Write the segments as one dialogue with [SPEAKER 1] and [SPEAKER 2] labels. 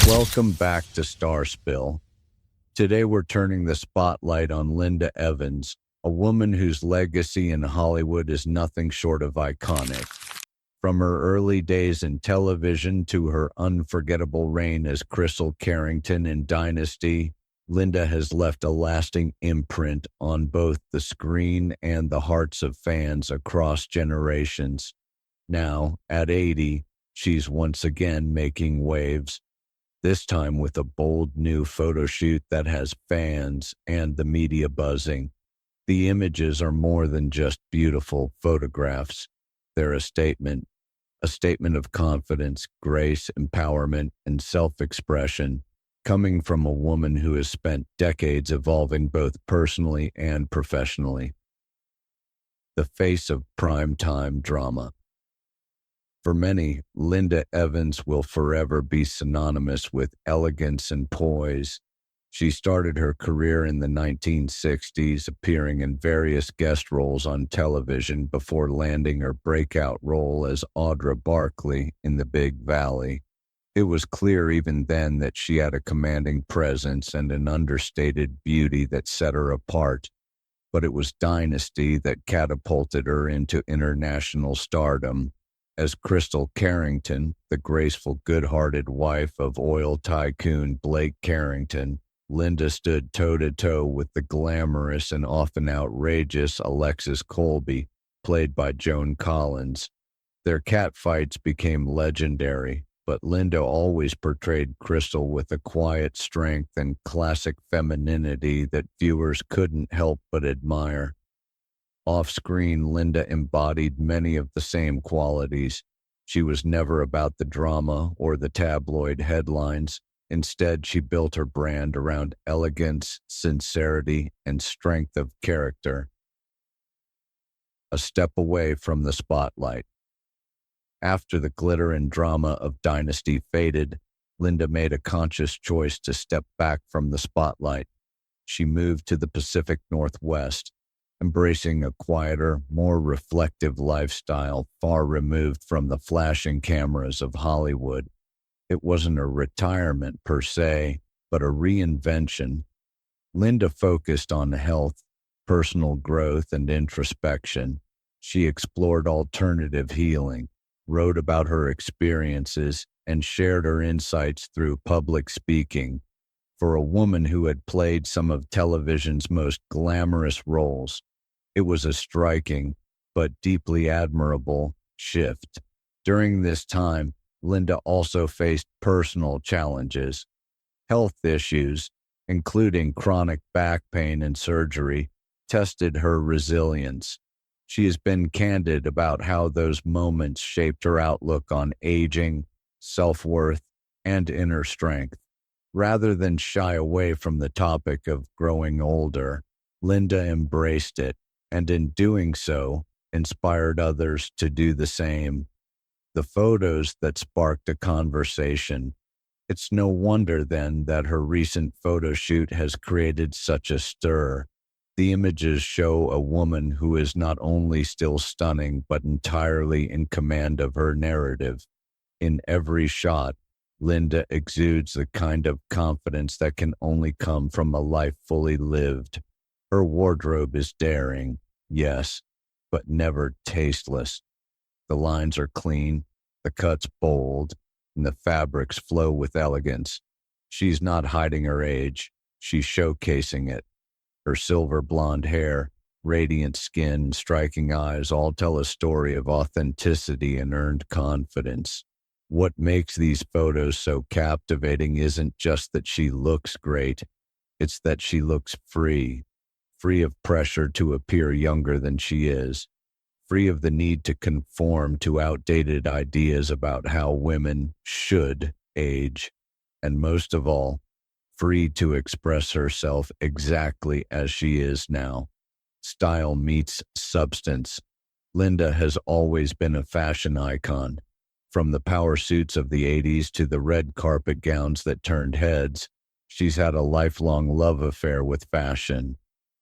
[SPEAKER 1] Welcome back to Star Spill. Today we're turning the spotlight on Linda Evans, a woman whose legacy in Hollywood is nothing short of iconic. From her early days in television to her unforgettable reign as Crystal Carrington in Dynasty, Linda has left a lasting imprint on both the screen and the hearts of fans across generations. Now, at 80, she's once again making waves, this time with a bold new photo shoot that has fans and the media buzzing. The images are more than just beautiful photographs. They're a statement of confidence, grace, empowerment, and self expression, coming from a woman who has spent decades evolving both personally and professionally. The face of primetime drama. For many, Linda Evans will forever be synonymous with elegance and poise. She started her career in the 1960s, appearing in various guest roles on television before landing her breakout role as Audra Barkley in The Big Valley. It was clear even then that she had a commanding presence and an understated beauty that set her apart. But it was Dynasty that catapulted her into international stardom. As Crystal Carrington, the graceful, good-hearted wife of oil tycoon Blake Carrington, Linda stood toe-to-toe with the glamorous and often outrageous Alexis Colby, played by Joan Collins. Their catfights became legendary, but Linda always portrayed Crystal with a quiet strength and classic femininity that viewers couldn't help but admire. Off-screen, Linda embodied many of the same qualities. She was never about the drama or the tabloid headlines. Instead, she built her brand around elegance, sincerity, and strength of character. A step away from the spotlight. After the glitter and drama of Dynasty faded, Linda made a conscious choice to step back from the spotlight. She moved to the Pacific Northwest, embracing a quieter, more reflective lifestyle far removed from the flashing cameras of Hollywood. It wasn't a retirement per se, but a reinvention. Linda focused on health, personal growth, and introspection. She explored alternative healing, wrote about her experiences, and shared her insights through public speaking. For a woman who had played some of television's most glamorous roles, it was a striking, but deeply admirable, shift. During this time, Linda also faced personal challenges. Health issues, including chronic back pain and surgery, tested her resilience. She has been candid about how those moments shaped her outlook on aging, self-worth, and inner strength. Rather than shy away from the topic of growing older, Linda embraced it, and in doing so, inspired others to do the same. The photos that sparked a conversation. It's no wonder then that her recent photo shoot has created such a stir. The images show a woman who is not only still stunning, but entirely in command of her narrative. In every shot, Linda exudes the kind of confidence that can only come from a life fully lived. Her wardrobe is daring, yes, but never tasteless. The lines are clean, the cuts bold, and the fabrics flow with elegance. She's not hiding her age, she's showcasing it. Her silver blonde hair, radiant skin, striking eyes all tell a story of authenticity and earned confidence. What makes these photos so captivating isn't just that she looks great, it's that she looks free, free of pressure to appear younger than she is, free of the need to conform to outdated ideas about how women should age, and most of all, free to express herself exactly as she is now. Style meets substance. Linda has always been a fashion icon. From the power suits of the 80s to the red carpet gowns that turned heads, she's had a lifelong love affair with fashion.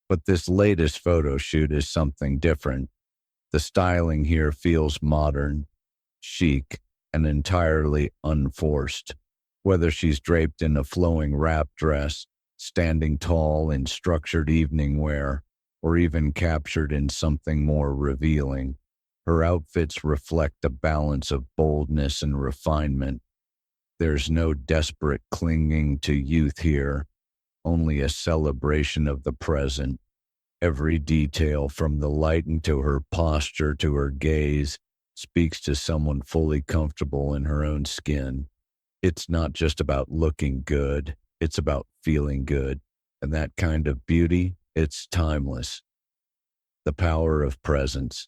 [SPEAKER 1] But this latest photo shoot is something different. The styling here feels modern, chic, and entirely unforced. Whether she's draped in a flowing wrap dress, standing tall in structured evening wear, or even captured in something more revealing, her outfits reflect a balance of boldness and refinement. There's no desperate clinging to youth here, only a celebration of the present. Every detail, from the lighting to her posture to her gaze, speaks to someone fully comfortable in her own skin. It's not just about looking good, it's about feeling good. And that kind of beauty, it's timeless. The power of presence.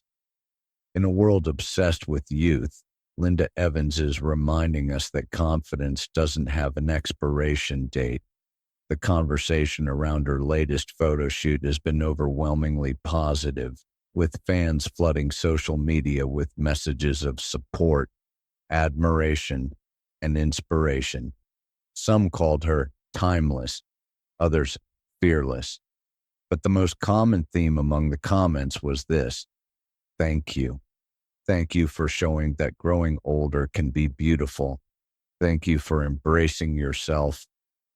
[SPEAKER 1] In a world obsessed with youth, Linda Evans is reminding us that confidence doesn't have an expiration date. The conversation around her latest photo shoot has been overwhelmingly positive, with fans flooding social media with messages of support, admiration, and inspiration. Some called her timeless, others fearless. But the most common theme among the comments was this: thank you. Thank you for showing that growing older can be beautiful. Thank you for embracing yourself.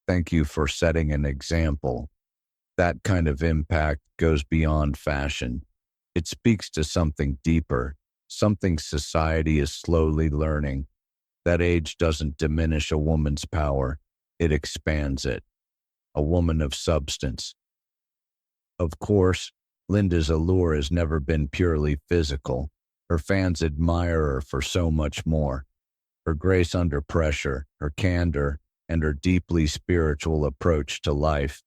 [SPEAKER 1] Thank you for setting an example. That kind of impact goes beyond fashion. It speaks to something deeper, something society is slowly learning. That age doesn't diminish a woman's power, it expands it. A woman of substance. Of course, Linda's allure has never been purely physical. Her fans admire her for so much more. Her grace under pressure, her candor, and her deeply spiritual approach to life.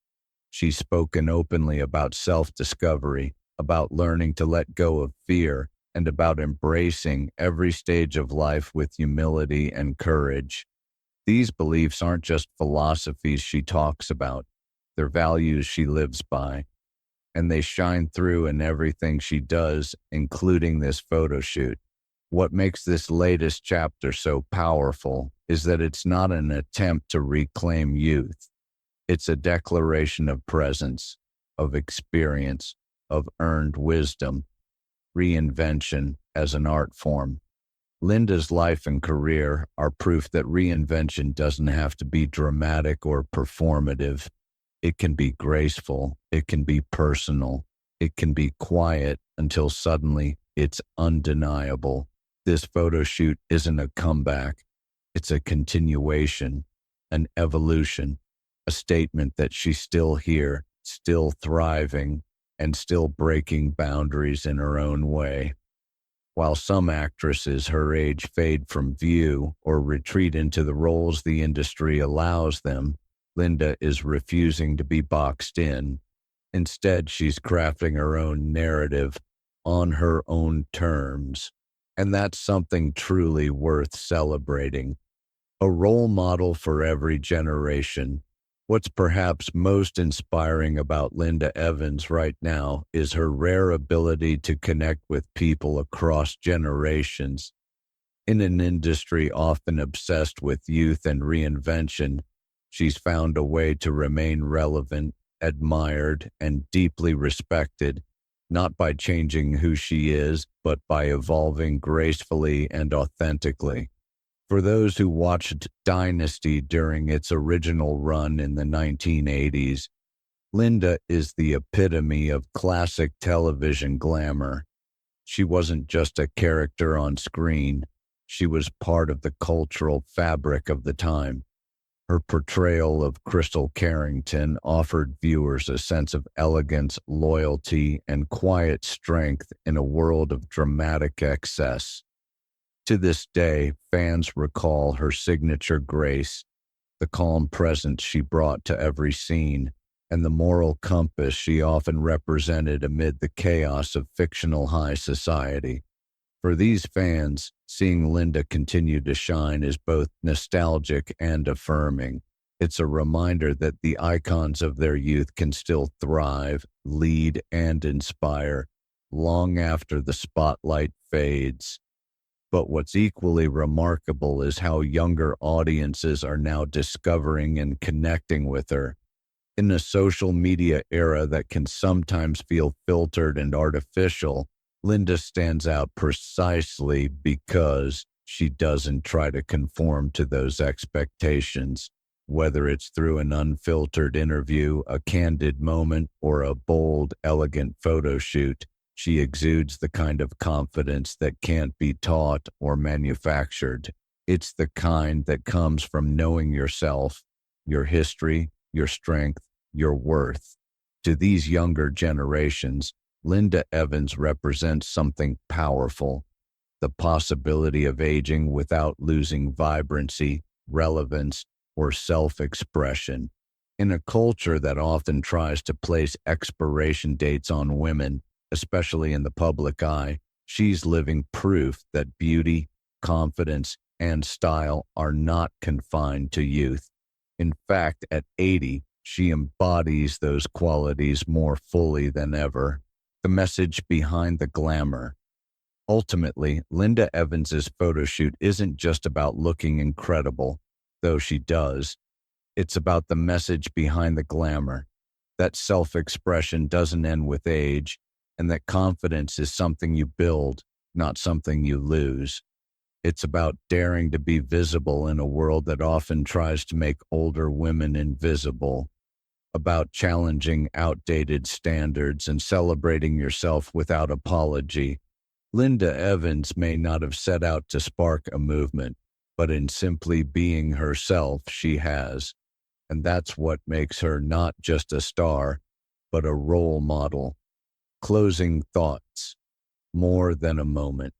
[SPEAKER 1] She's spoken openly about self-discovery, about learning to let go of fear, and about embracing every stage of life with humility and courage. These beliefs aren't just philosophies she talks about, they're values she lives by, and they shine through in everything she does, including this photo shoot. What makes this latest chapter so powerful is that it's not an attempt to reclaim youth. It's a declaration of presence, of experience, of earned wisdom. Reinvention as an art form. Linda's life and career are proof that reinvention doesn't have to be dramatic or performative. It can be graceful, it can be personal, it can be quiet until suddenly it's undeniable. This photo shoot isn't a comeback, it's a continuation, an evolution, a statement that she's still here, still thriving, and still breaking boundaries in her own way. While some actresses her age fade from view or retreat into the roles the industry allows them, Linda is refusing to be boxed in. Instead, she's crafting her own narrative on her own terms. And that's something truly worth celebrating. A role model for every generation. What's perhaps most inspiring about Linda Evans right now is her rare ability to connect with people across generations. In an industry often obsessed with youth and reinvention, she's found a way to remain relevant, admired, and deeply respected, not by changing who she is, but by evolving gracefully and authentically. For those who watched Dynasty during its original run in the 1980s, Linda is the epitome of classic television glamour. She wasn't just a character on screen, she was part of the cultural fabric of the time. Her portrayal of Crystal Carrington offered viewers a sense of elegance, loyalty, and quiet strength in a world of dramatic excess. To this day, fans recall her signature grace, the calm presence she brought to every scene, and the moral compass she often represented amid the chaos of fictional high society. For these fans, seeing Linda continue to shine is both nostalgic and affirming. It's a reminder that the icons of their youth can still thrive, lead, and inspire long after the spotlight fades. But what's equally remarkable is how younger audiences are now discovering and connecting with her. In a social media era that can sometimes feel filtered and artificial, Linda stands out precisely because She doesn't try to conform to those expectations. Whether it's through an unfiltered interview, a candid moment, or a bold, elegant photo shoot, she exudes the kind of confidence that can't be taught or manufactured. It's the kind that comes from knowing yourself, your history, your strength, your worth. To these younger generations, Linda Evans represents something powerful: the possibility of aging without losing vibrancy, relevance, or self expression. In a culture that often tries to place expiration dates on women, especially in the public eye, she's living proof that beauty, confidence, and style are not confined to youth. In fact, at 80, she embodies those qualities more fully than ever. The message behind the glamour. Ultimately, Linda Evans's photo shoot isn't just about looking incredible, though she does. It's about the message behind the glamour, that self-expression doesn't end with age, and that confidence is something you build, not something you lose. It's about daring to be visible in a world that often tries to make older women invisible, about challenging outdated standards and celebrating yourself without apology. Linda Evans may not have set out to spark a movement, but in simply being herself, she has. And that's what makes her not just a star, but a role model. Closing thoughts. More than a moment.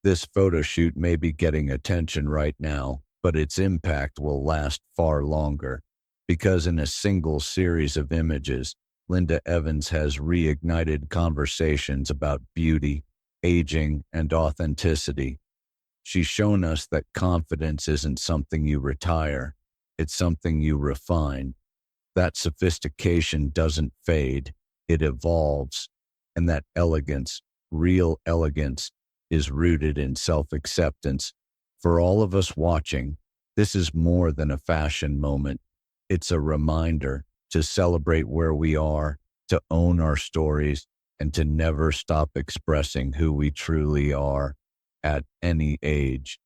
[SPEAKER 1] This photo shoot may be getting attention right now, but its impact will last far longer. Because in a single series of images, Linda Evans has reignited conversations about beauty, aging, and authenticity. She's shown us that confidence isn't something you retire, it's something you refine. That sophistication doesn't fade, it evolves. And that elegance, real elegance, is rooted in self acceptance. For all of us watching, this is more than a fashion moment. It's a reminder to celebrate where we are, to own our stories, and to never stop expressing who we truly are at any age.